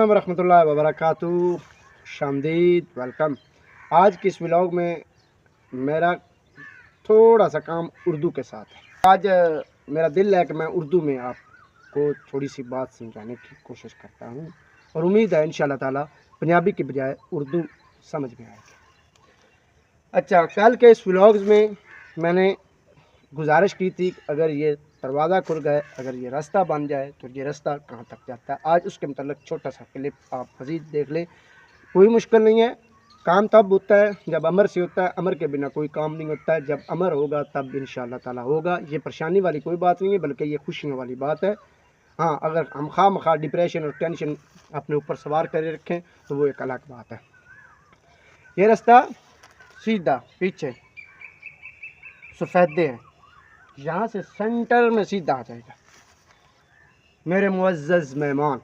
अस्सलाम वरहमतुल्लाहि वबरकातुहू। शामदीद, वेलकम। आज की इस व्लॉग में मेरा थोड़ा सा काम उर्दू के साथ है। आज मेरा दिल है कि मैं उर्दू में आपको थोड़ी सी बात समझाने की कोशिश करता हूँ और उम्मीद है इंशाअल्लाह ताला पंजाबी की बजाय उर्दू समझ में आएगी। अच्छा, कल के इस व्लॉग्स में मैंने गुजारिश की थी कि अगर ये दरवाज़ा खुल गए, अगर ये रास्ता बन जाए तो ये रास्ता कहाँ तक जाता है। आज उसके मतलब छोटा सा क्लिप आप मज़ीद देख लें। कोई मुश्किल नहीं है, काम तब होता है जब अमर से होता है। अमर के बिना कोई काम नहीं होता है। जब अमर होगा तब इंशाअल्लाह ताला होगा। ये परेशानी वाली कोई बात नहीं है, बल्कि ये खुशियों वाली बात है। हाँ, अगर हम खामखा डिप्रेशन और टेंशन अपने ऊपर सवार कर रखें तो वो एक अलग बात है। ये रास्ता सीधा पीछे सफ़ेदे हैं, यहाँ से सेंटर में सीधा आ जाएगा। मेरे मुअज़्ज़ज़ मेहमान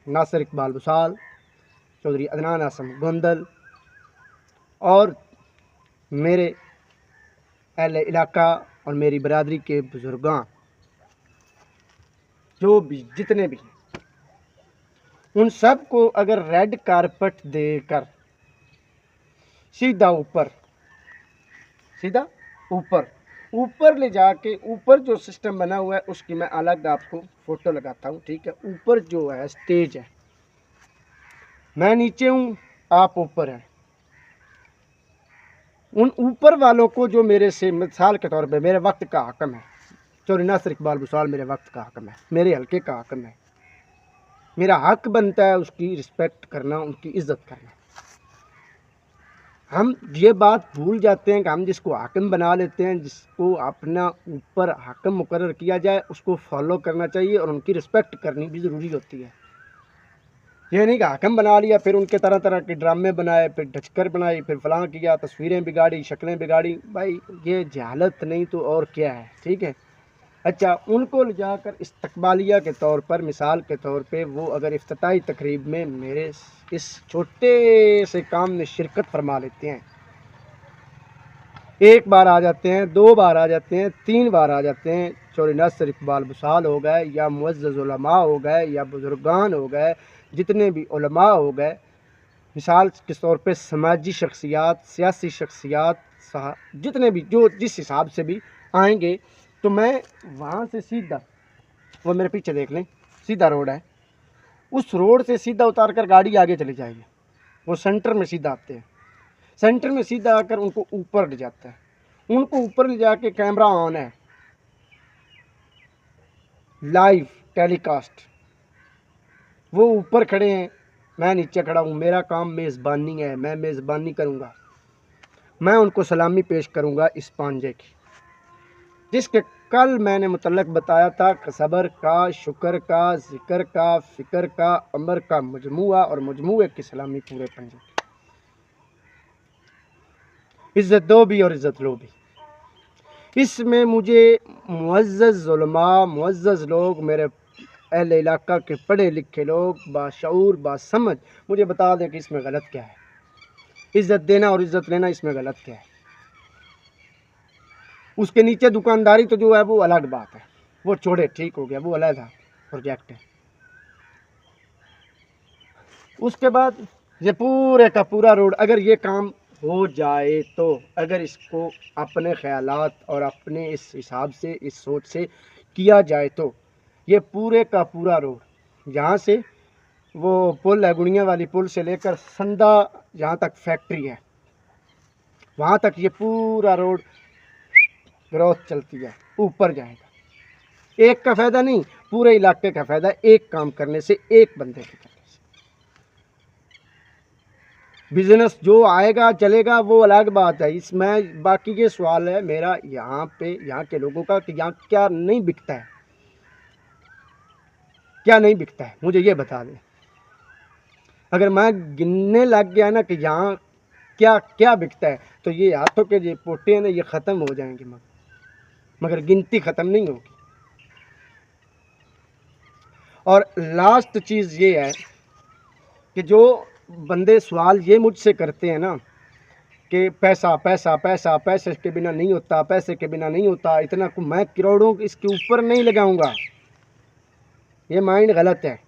नासिर इकबाल बुसाल, चौधरी अदनान आसम गोंदल और मेरे अहले इलाका और मेरी बरादरी के बुजुर्गान जो भी जितने भी हैं, उन सब को अगर रेड कारपेट देकर सीधा ऊपर ले जाके, ऊपर जो सिस्टम बना हुआ है उसकी मैं अलग आपको फ़ोटो लगाता हूँ, ठीक है। ऊपर जो है स्टेज है, मैं नीचे हूँ, आप ऊपर हैं। उन ऊपर वालों को जो मेरे से मिसाल के तौर पे मेरे वक्त का हाकम है, चौधरी नासिर इकबाल बुसाल मेरे वक्त का हाकम है, मेरे हल्के का हाकम है। मेरा हक बनता है उसकी रिस्पेक्ट करना, उनकी इज़्ज़त करना। हम ये बात भूल जाते हैं कि हम जिसको हाकिम बना लेते हैं, जिसको अपना ऊपर हाकिम मुकर्रर किया जाए, उसको फॉलो करना चाहिए और उनकी रिस्पेक्ट करनी भी ज़रूरी होती है। ये नहीं कि हाकिम बना लिया फिर उनके तरह तरह के ड्रामे बनाए, फिर ढचकर बनाई, फिर फलां किया, तस्वीरें बिगाड़ी, शक्लें बिगाड़ी। भाई ये जहालत नहीं तो और क्या है, ठीक है। अच्छा, उनको ले जाकर इस्तकबालिया के तौर पर, मिसाल के तौर पे वो अगर इफ्तिताई तकरीब में मेरे इस छोटे से काम में शिरकत फरमा लेते हैं, एक बार आ जाते हैं, दो बार आ जाते हैं, तीन बार आ जाते हैं, चौधरी नासिर इकबाल बुसाल हो गए या मुअज़्ज़ज़ उलमा हो गए या बुजुर्गान हो गए, जितने भी उलमा हो गए, मिसाल के तौर पे समाजी शख्सियात, सियासी शख्सियात, जितने भी जो जिस हिसाब से भी आएंगे, तो मैं वहाँ से सीधा, वो मेरे पीछे देख लें, सीधा रोड है, उस रोड से सीधा उतार कर गाड़ी आगे चली जाएगी। वो सेंटर में सीधा आते हैं, सेंटर में सीधा आकर उनको ऊपर ले जाता है। उनको ऊपर ले जाके कैमरा ऑन है, लाइव टेलीकास्ट। वो ऊपर खड़े हैं, मैं नीचे खड़ा हूँ। मेरा काम मेज़बानी है, मैं मेज़बानी करूँगा। मैं उनको सलामी पेश करूँगा इस पांजे की, जिसके कल मैंने मुतल्लक बताया था कि सब्र का, शुक्र का, ज़िक्र का, फ़िक्र का, अमर का मजमुआ और मजमुए की सलामी पूरे पंजे की। इज़्ज़त दो भी और इज़्ज़त लो भी। इसमें मुझे मुअज़्ज़ज़ उलमा, मुअज़्ज़ज़ लोग, मेरे अहले इलाका के पढ़े लिखे लोग, बाशऊर बासमझ, मुझे बता दें कि इसमें गलत क्या है। इज़्ज़त देना और इज़्ज़त लेना, इसमें गलत क्या है। उसके नीचे दुकानदारी तो जो है वो अलग बात है, वो छोड़े, ठीक हो गया, वो अलग प्रोजेक्ट है। उसके बाद ये पूरे का पूरा रोड अगर ये काम हो जाए तो, अगर इसको अपने ख़यालात और अपने इस हिसाब से, इस सोच से किया जाए तो ये पूरे का पूरा रोड, यहाँ से वो पुल है, गुड़िया वाली पुल से लेकर संदा जहाँ तक फैक्ट्री है, वहाँ तक ये पूरा रोड ग्रोथ चलती है, ऊपर जाएगा। एक का फ़ायदा नहीं, पूरे इलाके का फ़ायदा, एक काम करने से, एक बंदे के करने से। बिज़नेस जो आएगा चलेगा वो अलग बात है। इसमें बाकी ये सवाल है मेरा यहाँ पे, यहाँ के लोगों का, कि यहाँ क्या नहीं बिकता है, क्या नहीं बिकता है, मुझे ये बता दें। अगर मैं गिनने लग गया ना कि यहाँ क्या क्या बिकता है, तो ये हाथों के ये पोटे हैं ना, ये ख़त्म हो जाएंगे, मगर गिनती ख़त्म नहीं होगी। और लास्ट चीज़ ये है कि जो बंदे सवाल ये मुझसे करते हैं ना कि पैसा पैसा पैसा, पैसे के बिना नहीं होता, पैसे के बिना नहीं होता, इतना को मैं करोड़ों इसके ऊपर नहीं लगाऊंगा, ये माइंड गलत है।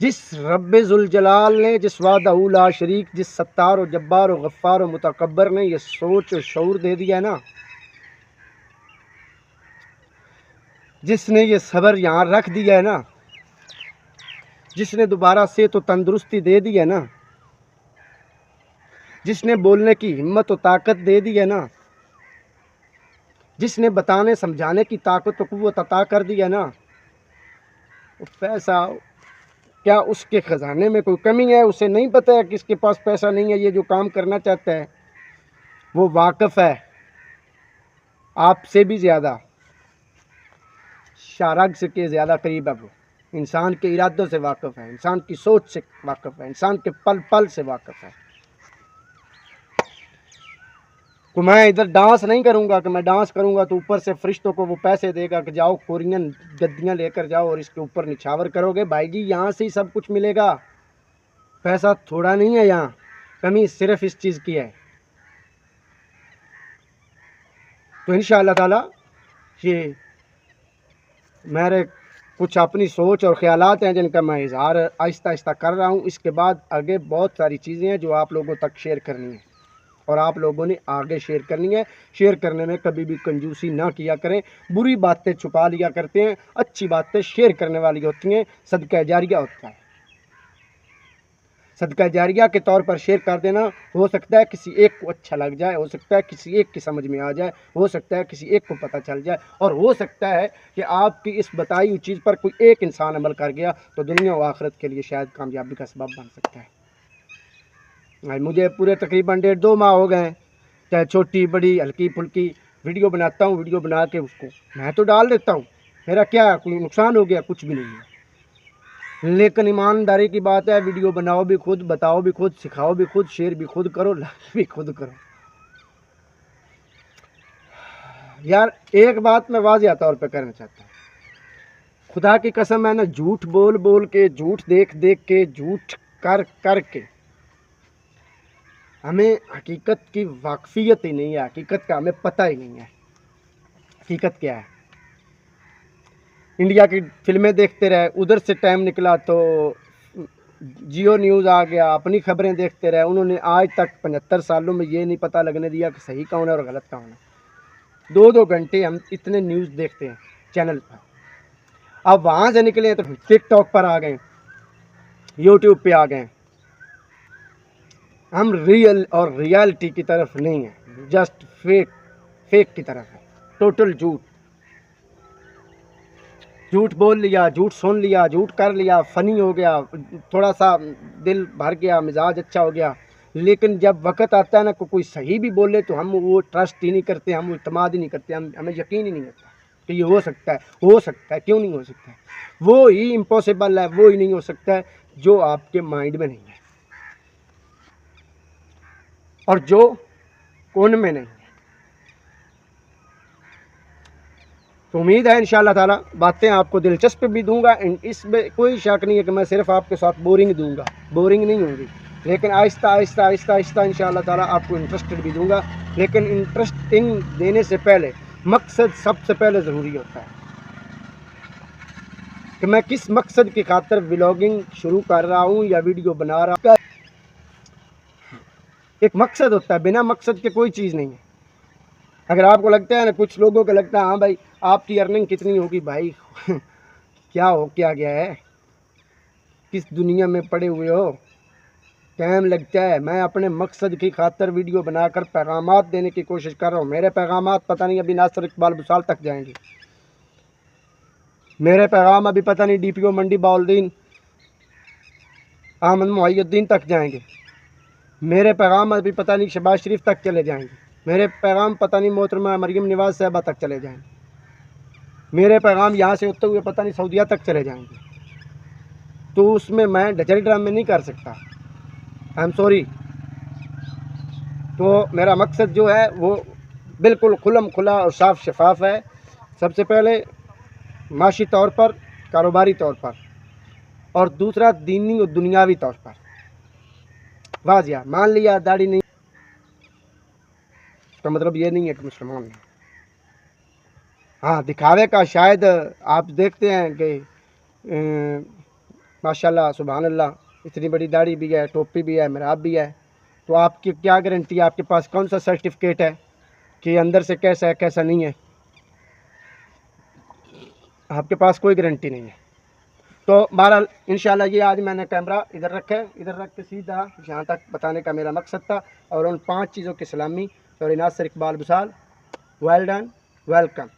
جس رب ذوالجلال نے، جس وحدہ لا شریک، جس ستار و جبار و غفار و متکبر نے یہ سوچ و شعور دے دیا ہے نا، جس نے یہ صبر یہاں رکھ دیا ہے نا، جس نے دوبارہ صحت و تندرستی دے دی ہے نا، جس نے بولنے کی ہمت و طاقت دے دی ہے نا، جس نے بتانے سمجھانے کی طاقت و قوت عطا کر دی ہے نا، وہ پیسہ کیا اس کے خزانے میں کوئی کمی ہے؟ اسے نہیں پتہ ہے کہ اس کے پاس پیسہ نہیں ہے، یہ جو کام کرنا چاہتا ہے وہ واقف ہے آپ سے بھی زیادہ، شارگ سے کے زیادہ قریب ہے، وہ انسان کے ارادوں سے واقف ہے، انسان کی سوچ سے واقف ہے، انسان کے پل پل سے واقف ہے۔ کہ میں ادھر ڈانس نہیں کروں گا، کہ میں ڈانس کروں گا تو اوپر سے فرشتوں کو وہ پیسے دے گا کہ جاؤ کورین گدیاں لے کر جاؤ اور اس کے اوپر نچھاور کرو گے۔ بھائی جی یہاں سے ہی سب کچھ ملے گا، پیسہ تھوڑا نہیں ہے یہاں، کمی صرف اس چیز کی ہے۔ تو انشاءاللہ تعالی یہ میرے کچھ اپنی سوچ اور خیالات ہیں جن کا میں اظہار آہستہ آہستہ کر رہا ہوں۔ اس کے بعد آگے بہت ساری چیزیں ہیں جو آپ لوگوں تک شیئر کرنی ہیں اور آپ لوگوں نے آگے شیئر کرنی ہے۔ شیئر کرنے میں کبھی بھی کنجوسی نہ کیا کریں، بری باتیں چھپا لیا کرتے ہیں، اچھی باتیں شیئر کرنے والی ہوتی ہیں، صدقہ جاریہ ہوتا ہے۔ صدقہ جاریہ کے طور پر شیئر کر دینا، ہو سکتا ہے کسی ایک کو اچھا لگ جائے، ہو سکتا ہے کسی ایک کی سمجھ میں آ جائے، ہو سکتا ہے کسی ایک کو پتہ چل جائے، اور ہو سکتا ہے کہ آپ کی اس بتائی ہوئی چیز پر کوئی ایک انسان عمل کر گیا تو دنیا و آخرت کے لیے شاید کامیابی کا سبب بن سکتا ہے۔ مجھے پورے تقریباً 1.5-2 ماہ ہو گئے ہیں، چاہے چھوٹی بڑی ہلکی پھلکی ویڈیو بناتا ہوں، ویڈیو بنا کے اس کو میں تو ڈال دیتا ہوں، میرا کیا کوئی نقصان ہو گیا؟ کچھ بھی نہیں ہے۔ لیکن ایمانداری کی بات ہے، ویڈیو بناؤ بھی خود، بتاؤ بھی خود، سکھاؤ بھی خود، شیئر بھی خود کرو، لائک بھی خود کرو۔ یار ایک بات میں واضح طور پہ کرنا چاہتا ہوں، خدا کی قسم ہے نا، جھوٹ بول بول کے، جھوٹ دیکھ دیکھ کے، جھوٹ کر کر کے ہمیں حقیقت کی واقفیت ہی نہیں ہے، حقیقت کا ہمیں پتہ ہی نہیں ہے حقیقت کیا ہے۔ انڈیا کی فلمیں دیکھتے رہے، ادھر سے ٹائم نکلا تو جیو نیوز آ گیا، اپنی خبریں دیکھتے رہے، انہوں نے آج تک 75 سالوں میں یہ نہیں پتہ لگنے دیا کہ صحیح کون ہے اور غلط کون ہے۔ 2 گھنٹے ہم اتنے نیوز دیکھتے ہیں چینل پر، اب وہاں سے نکلے تو ٹک ٹاک پر آ گئے، یوٹیوب پہ آ گئے۔ ہم ریئل اور ریالٹی کی طرف نہیں ہیں، جسٹ فیک کی طرف ہے، ٹوٹل جھوٹ بول لیا، جھوٹ سن لیا، جھوٹ کر لیا، فنی ہو گیا، تھوڑا سا دل بھر گیا، مزاج اچھا ہو گیا، لیکن جب وقت آتا ہے نا کوئی صحیح بھی بولے تو ہم وہ ٹرسٹ ہی نہیں کرتے، ہم وہ اعتماد ہی نہیں کرتے، ہمیں یقین ہی نہیں ہوتا کہ یہ ہو سکتا ہے، کیوں نہیں ہو سکتا ہے؟ وہ ہی امپاسبل ہے، وہ ہی نہیں ہو سکتا ہے جو آپ کے مائنڈ میں نہیں ہے اور جو کون میں نہیں ہے۔ تو امید ہے انشاءاللہ تعالی باتیں آپ کو دلچسپ بھی دوں گا، اس میں کوئی شک نہیں ہے کہ میں صرف آپ کے ساتھ بورنگ دوں گا، بورنگ نہیں ہوں گی، لیکن آہستہ آہستہ آہستہ آہستہ انشاءاللہ تعالی آپ کو انٹرسٹڈ بھی دوں گا۔ لیکن انٹرسٹنگ دینے سے پہلے مقصد سب سے پہلے ضروری ہوتا ہے کہ میں کس مقصد کی خاطر ولاگنگ شروع کر رہا ہوں یا ویڈیو بنا رہا ہوں۔ ایک مقصد ہوتا ہے، بنا مقصد کے کوئی چیز نہیں ہے۔ اگر آپ کو لگتا ہے نا، کچھ لوگوں کو لگتا ہے ہاں بھائی آپ کی ارننگ کتنی ہوگی، بھائی کیا گیا ہے، کس دنیا میں پڑے ہوئے ہو، ٹائم لگتا ہے۔ میں اپنے مقصد کی خاطر ویڈیو بنا کر پیغامات دینے کی کوشش کر رہا ہوں، میرے پیغامات پتہ نہیں ابھی ناصر اقبال بسال تک جائیں گے، میرے پیغام ابھی پتہ نہیں ڈی پی او منڈی باؤلدین احمد محی الدین تک جائیں گے، میرے پیغام ابھی پتہ نہیں شہباز شریف تک چلے جائیں گے، میرے پیغام پتہ نہیں محترمہ مریم نواز صاحبہ تک چلے جائیں گے، میرے پیغام یہاں سے ہوتے ہوئے پتہ نہیں سعودیہ تک چلے جائیں گے۔ تو اس میں ڈچل ڈرامے نہیں کر سکتا، آئی ایم سوری۔ تو میرا مقصد جو ہے وہ بالکل کھلم کھلا اور صاف شفاف ہے، سب سے پہلے معاشی طور پر، کاروباری طور پر، اور دوسرا دینی اور دنیاوی طور پر واضح۔ مان لیا داڑھی نہیں تو مطلب یہ نہیں ہے کہ مسلمان نہیں، ہاں دکھاوے کا شاید آپ دیکھتے ہیں کہ माशाल्लाह सुभान अल्लाह, इतनी बड़ी दाढ़ी भी है, टोपी भी है, मेराब भी है। तो आपकी क्या गारंटी है, आपके पास कौन सा सर्टिफिकेट है कि अंदर से कैसा है कैसा नहीं है? आपके पास कोई गारंटी नहीं है। तो बहरहाल इंशाल्लाह ये आज मैंने कैमरा इधर रखा है, इधर रख के सीधा यहाँ तक बताने का मेरा मकसद था। और उन 5 चीज़ों की सलामी Chaudhry Nasir Iqbal Busal, well done, welcome.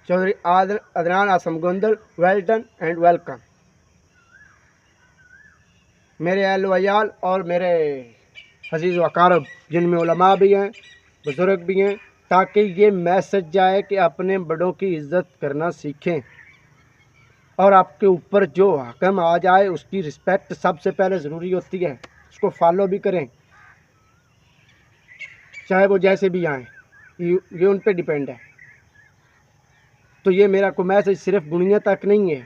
Chaudhry Adnan Asim Gondal, well done and welcome. मेरे अहल वयाल और मेरे अजीज़ व अकारब जिनमें उलमा भी हैं, बुज़ुर्ग भी हैं, ताकि ये मैसेज जाए कि अपने बड़ों की इज़्ज़त करना सीखें और आपके ऊपर जो हकम आ जाए उसकी रिस्पेक्ट सबसे पहले ज़रूरी होती है, उसको फॉलो भी करें, चाहे वो जैसे भी आएँ, ये उन पे डिपेंड है। तो ये मेरा को मैसेज सिर्फ गुणिया तक नहीं है,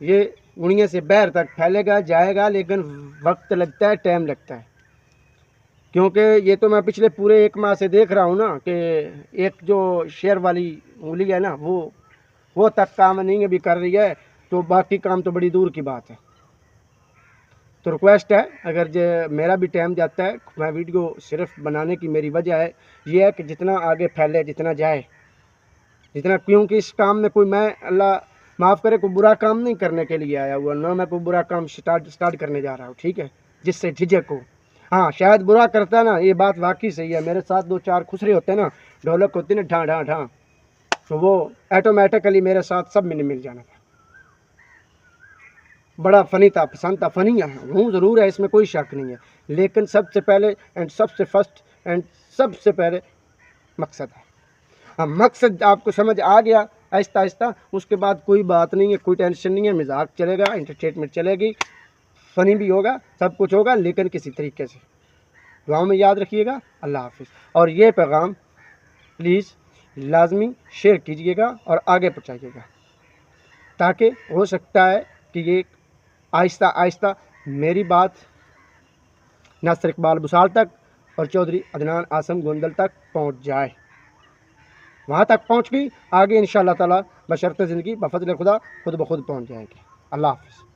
ये गुणिया से बाहर तक फैलेगा जाएगा, लेकिन वक्त लगता है, टाइम लगता है। क्योंकि ये तो मैं पिछले पूरे 1 माह से देख रहा हूँ ना कि एक जो शेयर वाली उंगली है ना, वो तक काम नहीं अभी कर रही है, तो बाकी काम तो बड़ी दूर की बात है। तो रिक्वेस्ट है, अगर जो मेरा भी टाइम जाता है, मैं वीडियो सिर्फ बनाने की मेरी वजह है ये है कि जितना आगे फैले, जितना जाए, जितना, क्योंकि इस काम में कोई, मैं अल्लाह माफ़ करे, कोई बुरा काम नहीं करने के लिए आया हुआ, ना मैं कोई बुरा काम स्टार्ट करने जा रहा हूँ, ठीक है, जिससे झिझक हो। हाँ, शायद बुरा करता है ना, ये बात वाकई सही है। मेरे साथ 2-4 खुसरे होते हैं ना, ढोलक होती ना, ढाँ ढाँ ढाँ, तो वो ऑटोमेटिकली मेरे साथ सब में मिल जाना था। बड़ा फ़नी था, पसंद था, फ़नी हूँ ज़रूर है, इसमें कोई शक नहीं है, लेकिन सबसे पहले एंड सबसे फर्स्ट एंड सबसे पहले मकसद है। हाँ, मकसद आपको समझ आ गया आहिस्ता आहिस्ता, उसके बाद कोई बात नहीं है, कोई टेंशन नहीं है, मजाक चलेगा, एंटरटेनमेंट चलेगी, फ़नी भी होगा, सब कुछ होगा, लेकिन किसी तरीके से। दुआओं में याद रखिएगा। अल्लाह हाफ़िज़। और ये पैगाम प्लीज़ लाजमी शेयर कीजिएगा और आगे पहुँचाइएगा, ताकि हो सकता है कि ये आहिस्ता आहिस्ता मेरी बात नासिर इकबाल बुसाल तक और चौधरी अदनान आसम गोंदल तक पहुँच जाए। वहाँ तक पहुँच गई, आगे इंशाअल्लाह ताला बशर्ते ज़िंदगी बफ़ज़ल खुदा खुद ब खुद पहुँच जाएगी। अल्लाह हाफ़िज़।